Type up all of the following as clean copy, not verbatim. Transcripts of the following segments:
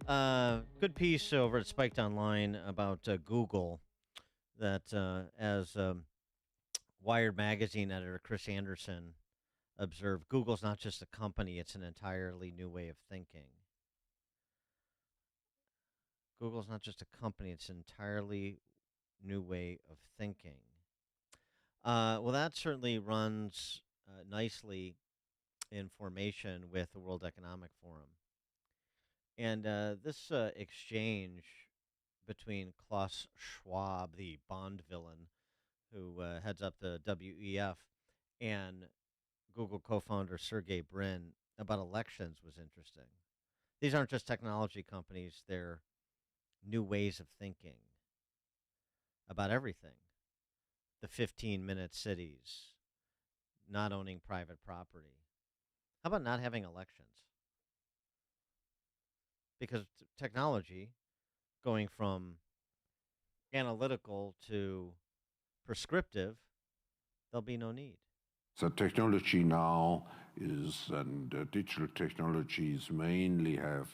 Good piece over at Spiked Online about Google that, as Wired magazine editor Chris Anderson observed, Google's not just a company; it's an entirely new way of thinking. Google's not just a company; it's an entirely new way of thinking. Well, that certainly runs nicely in formation with the World Economic Forum. And this exchange between Klaus Schwab, the Bond villain who heads up the WEF, and Google co founder Sergey Brin about elections was interesting. These aren't just technology companies, they're new ways of thinking about everything. The 15-minute cities, not owning private property. How about not having elections? Because technology going from analytical to prescriptive, there'll be no need. The technology now is, and digital technologies mainly have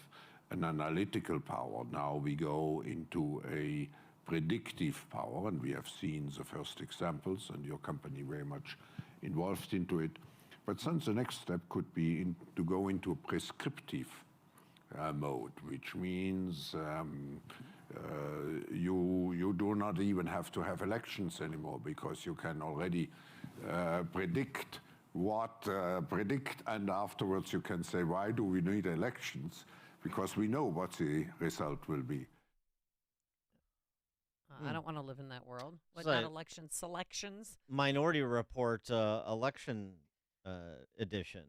an analytical power. Now we go into a predictive power, and we have seen the first examples, and your company very much involved into it. But then the next step could be to go into a prescriptive mode, which means you do not even have to have elections anymore, because you can already predict, and afterwards you can say, why do we need elections? Because we know what the result will be. I don't want to live in that world. What, So- not election selections? Minority Report election edition,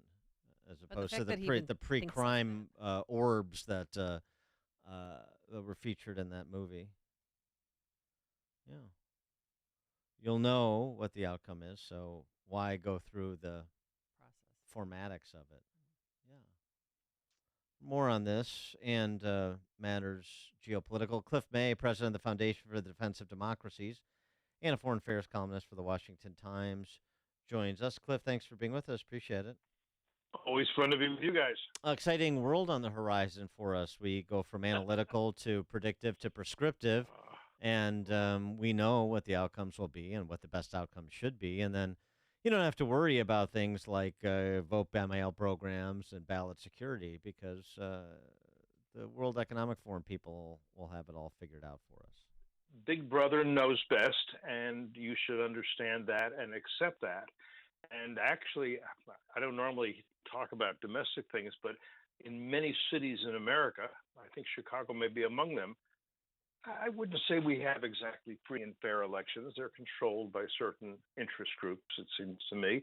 as opposed to fact that he the even pre-crime orbs that were featured in that movie. Yeah, you'll know what the outcome is, so why go through the Process. formatics of it? Yeah. More on this and matters geopolitical. Cliff May, president of the Foundation for the Defense of Democracies and a foreign affairs columnist for the Washington Times, joins us. Cliff, thanks for being with us. Appreciate it. Always fun to be with you guys. Exciting world on the horizon for us. We go from analytical to predictive to prescriptive, and we know what the outcomes will be and what the best outcomes should be. And then you don't have to worry about things like vote by mail programs and ballot security, because the World Economic Forum people will have it all figured out for us. Big Brother knows best, and you should understand that and accept that. And actually, I don't normally talk about domestic things, but in many cities in America, I think Chicago may be among them, I wouldn't say we have exactly free and fair elections. They're controlled by certain interest groups, it seems to me,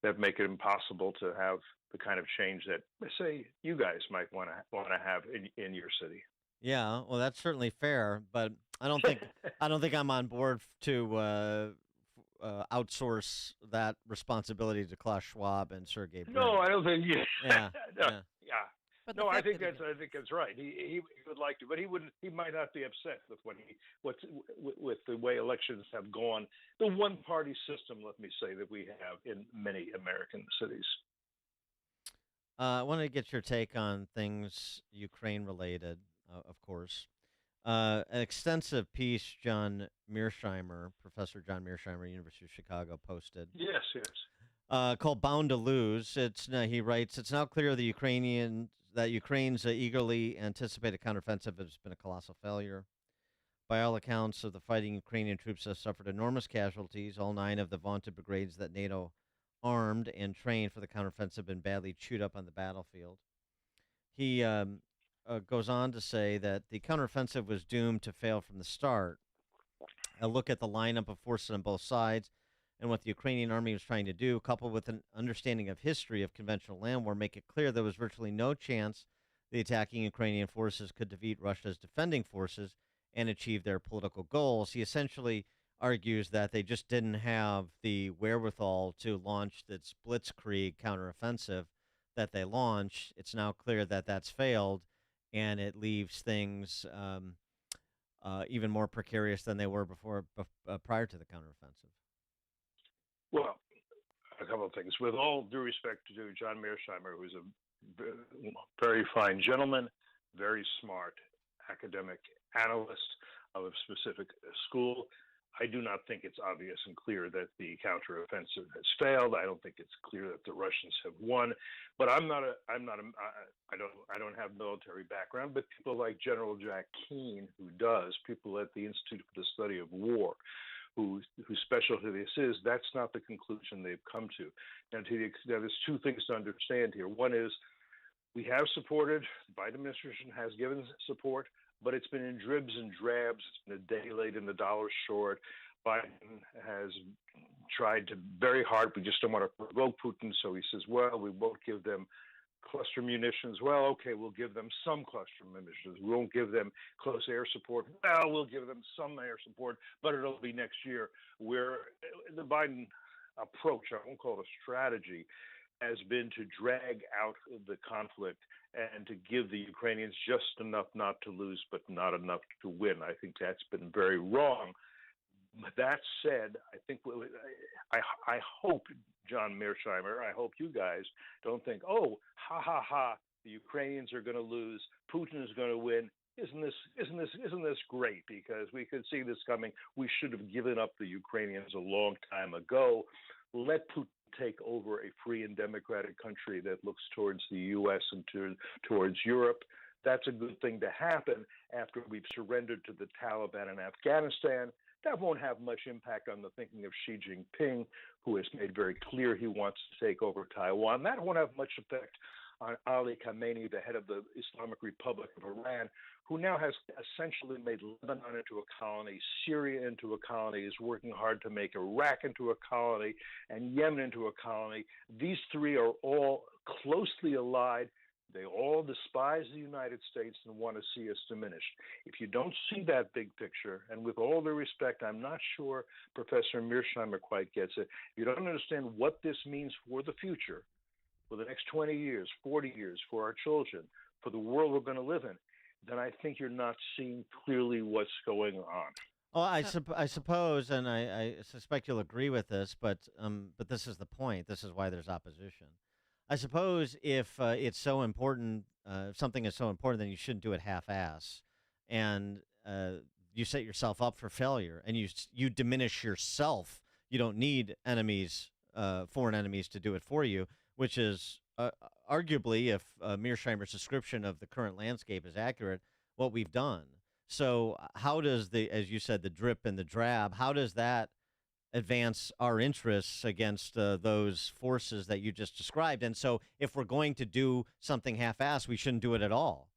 that make it impossible to have the kind of change that, say, you guys might want to have in your city. Yeah, well, that's certainly fair, but I don't think I'm on board to outsource that responsibility to Klaus Schwab and Sergey Brin. No, I don't think. Yeah, yeah. yeah. But No, I think that's right. He would like to, but he wouldn't. He might not be upset with with the way elections have gone. The one-party system, let me say, that we have in many American cities. I wanted to get your take on things Ukraine related, of course. An extensive piece John Mearsheimer, Professor John Mearsheimer, University of Chicago, posted. Yes. Called "Bound to Lose." He writes, "It's now clear that Ukraine's eagerly anticipated counteroffensive has been a colossal failure. By all accounts of the fighting, Ukrainian troops have suffered enormous casualties. All 9 of the vaunted brigades that NATO armed and trained for the counteroffensive have been badly chewed up on the battlefield." He goes on to say that the counteroffensive was doomed to fail from the start. A look at the lineup of forces on both sides and what the Ukrainian army was trying to do, coupled with an understanding of history of conventional land war, make it clear there was virtually no chance the attacking Ukrainian forces could defeat Russia's defending forces and achieve their political goals. He essentially argues that they just didn't have the wherewithal to launch this blitzkrieg counteroffensive that they launched. It's now clear that that's failed, and it leaves things even more precarious than they were prior to the counteroffensive. Well, a couple of things. With all due respect to John Mearsheimer, who's a very fine gentleman, very smart academic analyst of a specific school. I do not think it's obvious and clear that the counteroffensive has failed. I don't think it's clear that the Russians have won. But I don't have military background, but people like General Jack Keane, who does, people at the Institute for the Study of War, whose specialty this is, that's not the conclusion they've come to. Now, there's two things to understand here. One is we have supported, the Biden administration has given support, but it's been in dribs and drabs. It's been a day late and the dollar short. Biden has tried to very hard. We just don't want to provoke Putin. So he says, well, we won't give them cluster munitions. Well, okay, we'll give them some cluster munitions. We won't give them close air support. Well, we'll give them some air support, but it'll be next year. Where the Biden approach, I won't call it a strategy, has been to drag out the conflict and to give the Ukrainians just enough not to lose, but not enough to win. I think that's been very wrong. That said, I think I hope, John Mearsheimer, I hope you guys don't think, oh, ha ha ha, the Ukrainians are going to lose, Putin is going to win. Isn't this great? Because we could see this coming. We should have given up the Ukrainians a long time ago. Let Putin take over a free and democratic country that looks towards the U.S. and towards Europe. That's a good thing to happen after we've surrendered to the Taliban in Afghanistan. That won't have much impact on the thinking of Xi Jinping, who has made very clear he wants to take over Taiwan. That won't have much effect on Ali Khamenei, the head of the Islamic Republic of Iran, who now has essentially made Lebanon into a colony, Syria into a colony, is working hard to make Iraq into a colony, and Yemen into a colony. These three are all closely allied. They all despise the United States and want to see us diminished. If you don't see that big picture, and with all due respect, I'm not sure Professor Mearsheimer quite gets it. If you don't understand what this means for the future, for the next 20 years, 40 years, for our children, for the world we're going to live in, then I think you're not seeing clearly what's going on. Well, I suppose, and I suspect you'll agree with this, but this is the point. This is why there's opposition. I suppose if it's so important, if something is so important, then you shouldn't do it half-ass, and you set yourself up for failure, and you diminish yourself. You don't need enemies, foreign enemies, to do it for you, which is arguably, if Mearsheimer's description of the current landscape is accurate, what we've done. So how does as you said, the drip and the drab, how does that advance our interests against those forces that you just described? And so if we're going to do something half-assed, we shouldn't do it at all.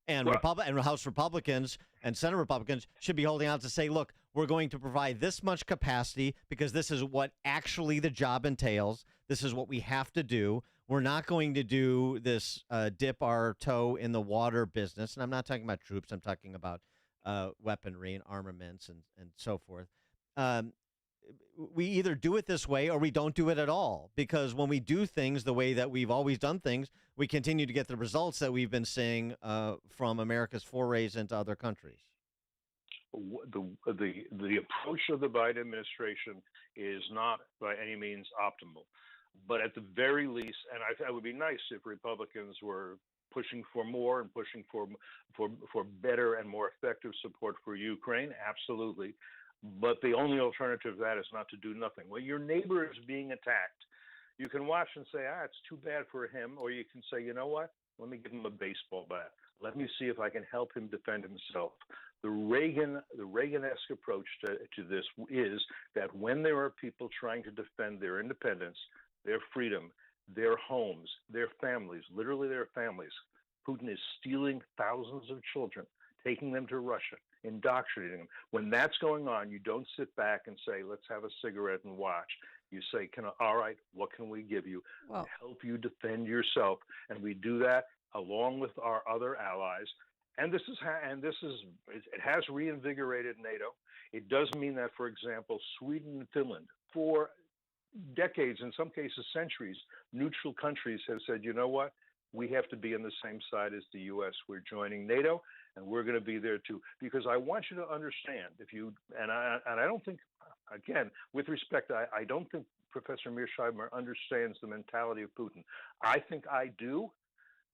And and House Republicans and Senate Republicans should be holding out to say, look, we're going to provide this much capacity because this is what actually the job entails. This is what we have to do. We're not going to do this dip our toe in the water business. And I'm not talking about troops. I'm talking about weaponry and armaments and so forth. We either do it this way or we don't do it at all, because when we do things the way that we've always done things, we continue to get the results that we've been seeing from America's forays into other countries. The approach of the Biden administration is not by any means optimal, but at the very least, and I thought it would be nice if Republicans were pushing for more and pushing for better and more effective support for Ukraine, absolutely. But the only alternative to that is not to do nothing. When your neighbor is being attacked, you can watch and say, it's too bad for him. Or you can say, you know what? Let me give him a baseball bat. Let me see if I can help him defend himself. The Reagan-esque approach to this is that when there are people trying to defend their independence, their freedom, their homes, their families, literally their families, Putin is stealing thousands of children, taking them to Russia, indoctrinating them. When that's going on, you don't sit back and say, let's have a cigarette and watch. You say, all right, what can we give you to help you defend yourself? And we do that along with our other allies. And it has reinvigorated NATO. It does mean that, for example, Sweden and Finland, for decades, in some cases centuries, neutral countries have said, you know what? We have to be on the same side as the U.S. We're joining NATO, and we're going to be there too. Because I want you to understand, I don't think, again, with respect, I don't think Professor Mearsheimer understands the mentality of Putin. I think I do,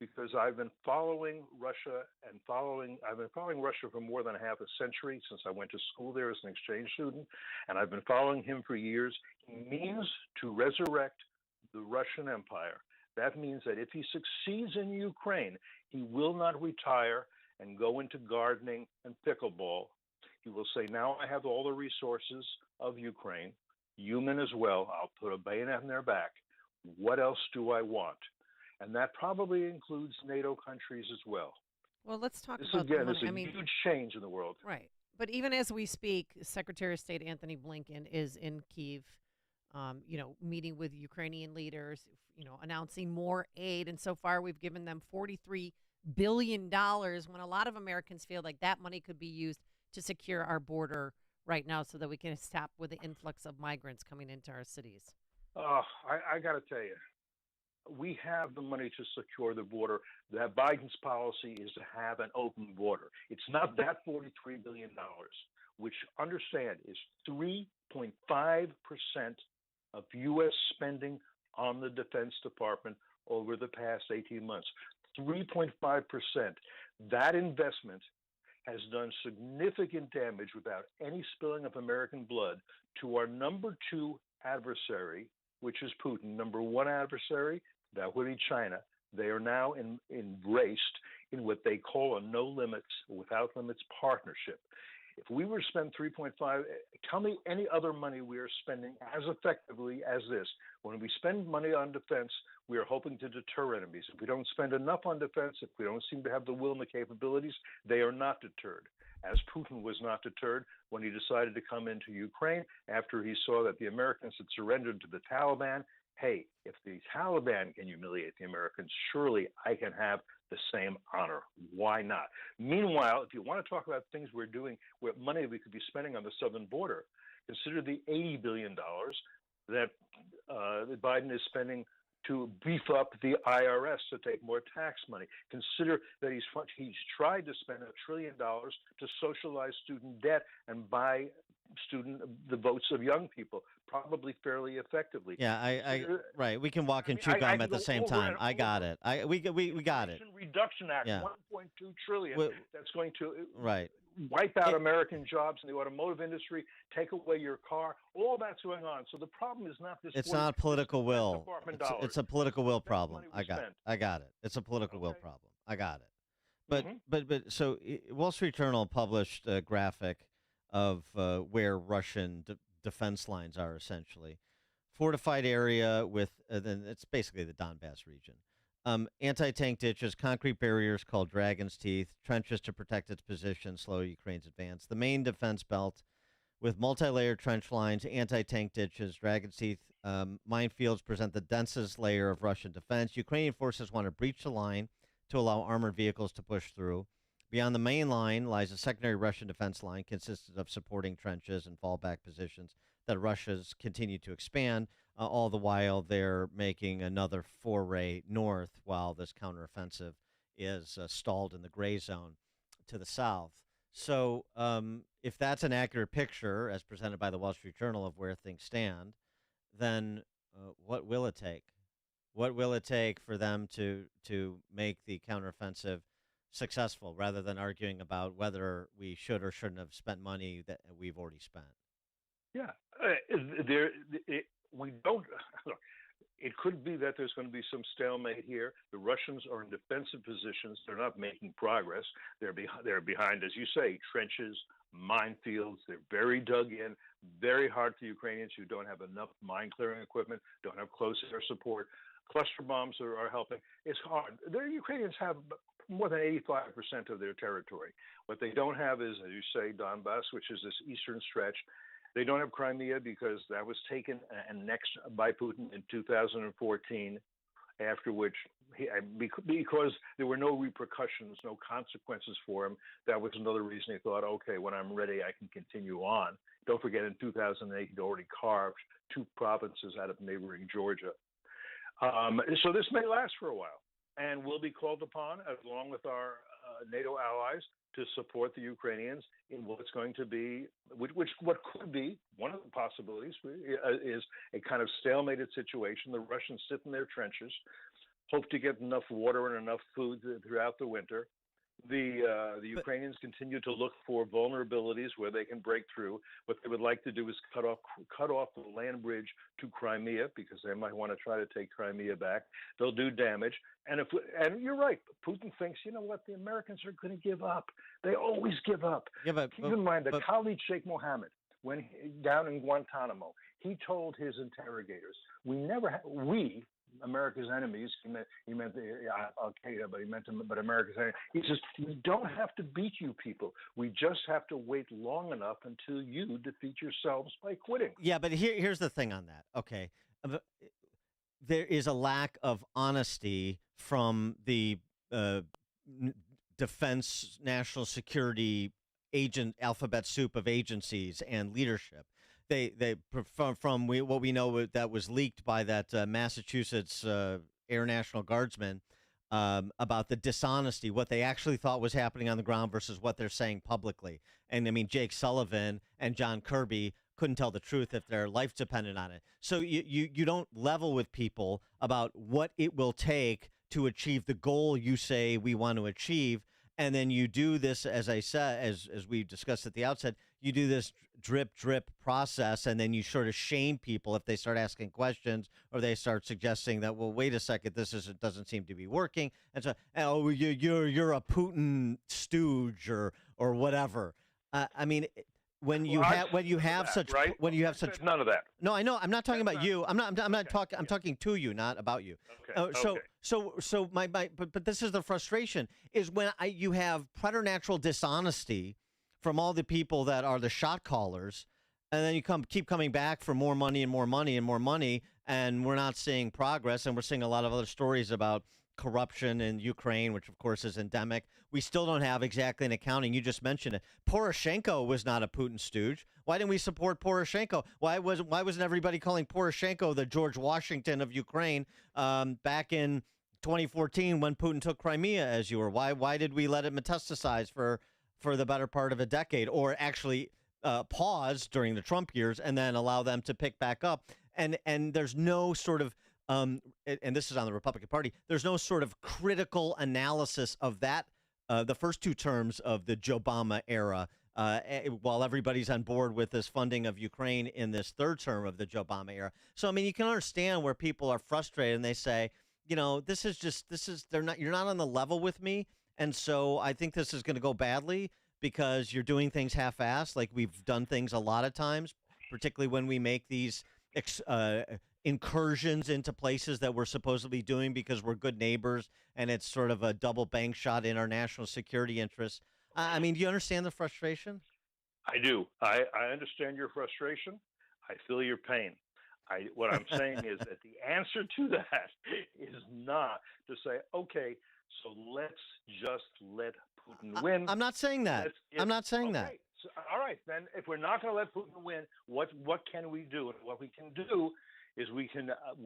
because I've been following Russia I've been following Russia for more than half a century since I went to school there as an exchange student, and I've been following him for years. He means to resurrect the Russian Empire. That means that if he succeeds in Ukraine, he will not retire and go into gardening and pickleball. He will say, now I have all the resources of Ukraine, human as well. I'll put a bayonet in their back. What else do I want? And that probably includes NATO countries as well. Well, let's talk This about the again money. is a huge change in the world. Right. But even as we speak, Secretary of State Anthony Blinken is in Kyiv, meeting with Ukrainian leaders, announcing more aid. And so far, we've given them $43 billion when a lot of Americans feel like that money could be used to secure our border right now so that we can stop with the influx of migrants coming into our cities. I got to tell you, we have the money to secure the border. That Biden's policy is to have an open border. It's not that $43 billion, which, understand, is 3.5% of U.S. spending on the Defense Department over the past 18 months. 3.5%. That investment has done significant damage without any spilling of American blood to our number two adversary, which is Putin. Number one adversary, that would be China. They are now embraced in what they call a no limits, without limits partnership. If we were to spend 3.5, tell me any other money we are spending as effectively as this. When we spend money on defense, we are hoping to deter enemies. If we don't spend enough on defense, if we don't seem to have the will and the capabilities, they are not deterred. As Putin was not deterred when he decided to come into Ukraine after he saw that the Americans had surrendered to the Taliban. Hey, if the Taliban can humiliate the Americans, surely I can have the same honor. Why not? Meanwhile, if you want to talk about things we're doing, what money we could be spending on the southern border, consider the $80 billion that Biden is spending to beef up the IRS to take more tax money. Consider that he's tried to spend $1 trillion to socialize student debt and buy the votes of young people, probably fairly effectively. Yeah, right. We can walk and chew gum at the same time. I got it. We got it. Inflation Reduction Act, Yeah. $1.2 trillion. That's going to Right. wipe out American jobs in the automotive industry, take away your car. All that's going on. So the problem is not this. It's not political will. Department It's a political will That's problem. money we spend. I got it. It's a political will Okay. problem. I got it. But Mhm. so Wall Street Journal published a graphic of where Russian defense lines are, essentially fortified area with then it's basically the Donbass region. Anti-tank ditches, concrete barriers called Dragon's Teeth, trenches to protect its position, slow Ukraine's advance. The main defense belt with multi-layered trench lines, anti-tank ditches, Dragon's Teeth, minefields present the densest layer of Russian defense. Ukrainian forces want to breach the line to allow armored vehicles to push through. Beyond the main line lies a secondary Russian defense line consisted of supporting trenches and fallback positions that Russia's continue to expand, all the while they're making another foray north while this counteroffensive is stalled in the gray zone to the south. So if that's an accurate picture, as presented by the Wall Street Journal, of where things stand, then what will it take? What will it take for them to make the counteroffensive successful, rather than arguing about whether we should or shouldn't have spent money that we've already spent? Yeah, we don't. Look, it could be that there's going to be some stalemate here. The Russians are in defensive positions. They're not making progress. They're behind, as you say, trenches, minefields. They're very dug in, very hard for Ukrainians who don't have enough mine clearing equipment, don't have close air support. Cluster bombs are helping. It's hard. The Ukrainians have more than 85% of their territory. What they don't have is, as you say, Donbass, which is this eastern stretch. They don't have Crimea because that was taken and annexed by Putin in 2014, after which, because there were no repercussions, no consequences for him, that was another reason he thought, okay, when I'm ready, I can continue on. Don't forget, in 2008, he'd already carved 2 provinces out of neighboring Georgia. So this may last for a while, and we'll be called upon, along with our NATO allies, to support the Ukrainians in what's going to be, what could be, one of the possibilities is a kind of stalemated situation. The Russians sit in their trenches. hope to get enough water and enough food throughout the winter. The But Ukrainians continue to look for vulnerabilities where they can break through. What they would like to do is cut off the land bridge to Crimea because they might want to try to take Crimea back. They'll do damage, and you're right. Putin thinks, you know what, the Americans are going to give up. They always give up. yeah, Keep in mind that but Khalid Sheikh Mohammed, down in Guantanamo, he told his interrogators, we America's enemies. He meant Al Qaeda, but he meant America's enemies. He says we don't have to beat you people. We just have to wait long enough until you defeat yourselves by quitting. yeah, but here's the thing on that. Okay, Uh, there is a lack of honesty from the defense, national security agent alphabet soup of agencies and leadership. From what we know that was leaked by that Massachusetts Air National Guardsman about the dishonesty, what they actually thought was happening on the ground versus what they're saying publicly. And I mean, Jake Sullivan and John Kirby couldn't tell the truth if their life depended on it. So you don't level with people about what it will take to achieve the goal you say we want to achieve. And then you do this, as I said, as we discussed at the outset, you do this drip process, and then you sort of shame people if they start asking questions or they start suggesting that, well, wait a second, doesn't seem to be working, and so, oh, you're a Putin stooge or whatever. I mean, when you have such right? when you have such none of that. No, I know. I'm not talking about you. I'm not talking. I'm talking to you, not about you. Okay. So my but this is the frustration is when you have preternatural dishonesty from all the people that are the shot callers, and then you keep coming back for more money and more money and more money, and we're not seeing progress, and we're seeing a lot of other stories about corruption in Ukraine, which of course is endemic. We still don't have exactly an accounting. You just mentioned it. Poroshenko was not a Putin stooge. Why didn't we support Poroshenko? Why wasn't everybody calling Poroshenko the George Washington of Ukraine back in 2014 when Putin took Crimea, as you were? Why did we let it metastasize for the better part of a decade, or actually pause during the Trump years and then allow them to pick back up? And there's no sort of and this is on the Republican Party, there's no sort of critical analysis of that, the first two terms of the Joe Obama era, while everybody's on board with this funding of Ukraine in this third term of the Joe Obama era. So, I mean, you can understand where people are frustrated and they say, you know, you're not on the level with me. And so I think this is going to go badly because you're doing things half-assed, like we've done things a lot of times, particularly when we make these incursions into places that we're supposedly doing because we're good neighbors, and it's sort of a double bank shot in our national security interests. I mean, do you understand the frustration? I do. I understand your frustration. I feel your pain. What I'm saying is that the answer to that is not to say, okay, so let's just let Putin win. I'm not saying that. I'm not saying that. So, all right, then if we're not going to let Putin win, what can we do? And what we can do is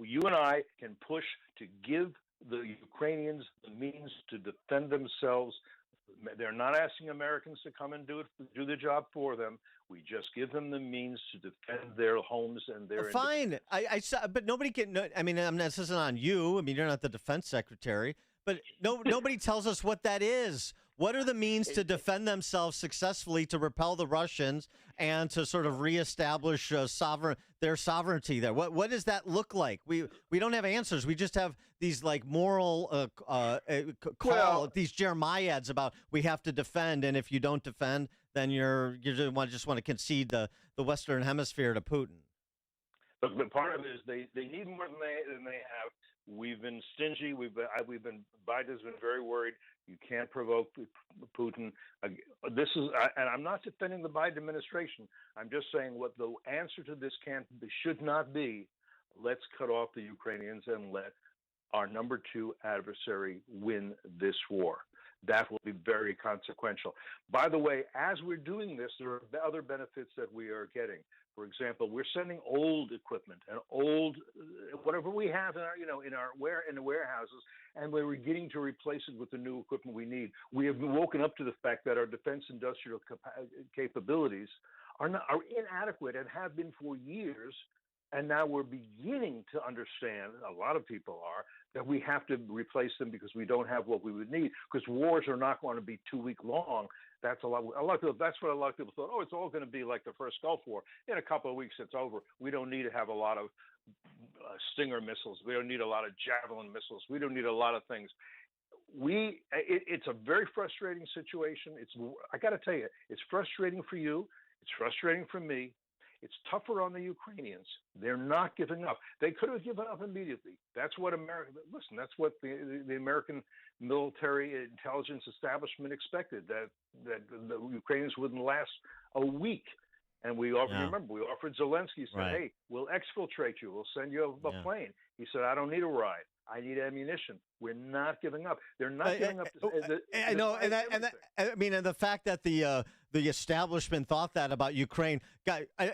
you and I can push to give the Ukrainians the means to defend themselves. They're not asking Americans to come and do the job for them. We just give them the means to defend their homes and their. Fine, I saw, but nobody can. I mean, this isn't on you. I mean, you're not the defense secretary, but nobody tells us what that is. What are the means to defend themselves successfully, to repel the Russians and to sort of reestablish their sovereignty there? What does that look like? We don't have answers. We just have these like moral these Jeremiads about we have to defend, and if you don't defend, then you just want to concede the Western Hemisphere to Putin. But part of it is they need more than they have. We've been stingy. Biden's been very worried. You can't provoke Putin. And I'm not defending the Biden administration. I'm just saying what the answer to this should not be. Let's cut off the Ukrainians and let our number two adversary win this war. That will be very consequential. By the way, as we're doing this, there are other benefits that we are getting. For example, we're sending old equipment and old whatever we have in the warehouses, and we're beginning to replace it with the new equipment we need. We have woken up to the fact that our defense industrial capabilities are inadequate and have been for years And now we're beginning to understand, a lot of people are, that we have to replace them because we don't have what we would need. Because wars are not going to be 2 week long. That's a lot. That's what a lot of people thought. Oh, it's all going to be like the first Gulf War. In a couple of weeks, it's over. We don't need to have a lot of Stinger missiles. We don't need a lot of Javelin missiles. We don't need a lot of things. It's a very frustrating situation. I got to tell you, it's frustrating for you. It's frustrating for me. It's tougher on the Ukrainians. They're not giving up. They could have given up immediately. That's what that's what the American military intelligence establishment expected, that the Ukrainians wouldn't last a week. And we offered Zelensky, said, Right. hey, we'll exfiltrate you. We'll send you a Yeah. plane. He said, I don't need a ride. I need ammunition. We're not giving up. They're not giving up. I know, and the fact that the establishment thought that about Ukraine.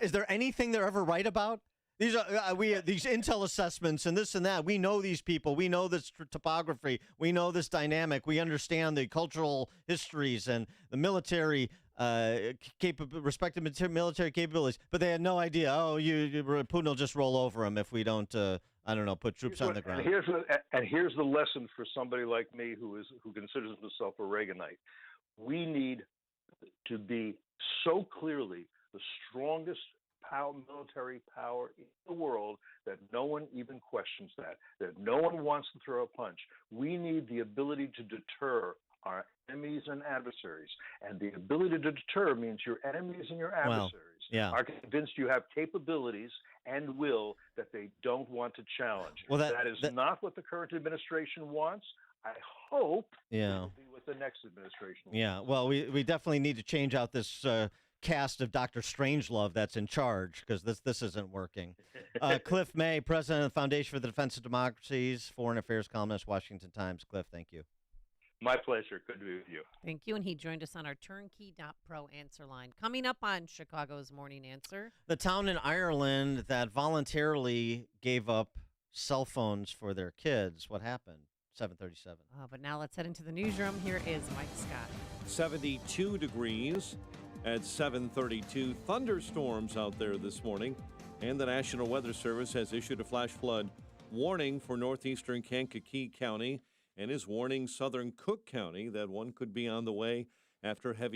Is there anything they're ever right about? These are these intel assessments and this and that. We know these people. We know this topography. We know this dynamic. We understand the cultural histories and the military respective military capabilities. But they had no idea. Oh, Putin will just roll over them if we don't. Put troops on the ground. And here's the lesson for somebody like me who considers himself a Reaganite. We need to be so clearly the strongest military power in the world that no one even questions that no one wants to throw a punch. We need the ability to deter our enemies and adversaries. And the ability to deter means your enemies and your adversaries are convinced you have capabilities and will that they don't want to challenge. Well, that is not what the current administration wants. I hope it will be what the next administration wants. Yeah, well, we definitely need to change out this cast of Dr. Strangelove that's in charge, because this isn't working. Cliff May, president of the Foundation for the Defense of Democracies, foreign affairs columnist, Washington Times. Cliff, thank you. My pleasure. Good to be with you. Thank you. And he joined us on our turnkey.pro answer line. Coming up on Chicago's Morning Answer. The town in Ireland that voluntarily gave up cell phones for their kids. What happened? 7:37. But now let's head into the newsroom. Here is Mike Scott. 72 degrees at 7:32. Thunderstorms out there this morning. And the National Weather Service has issued a flash flood warning for northeastern Kankakee County and is warning southern Cook County that one could be on the way after heavy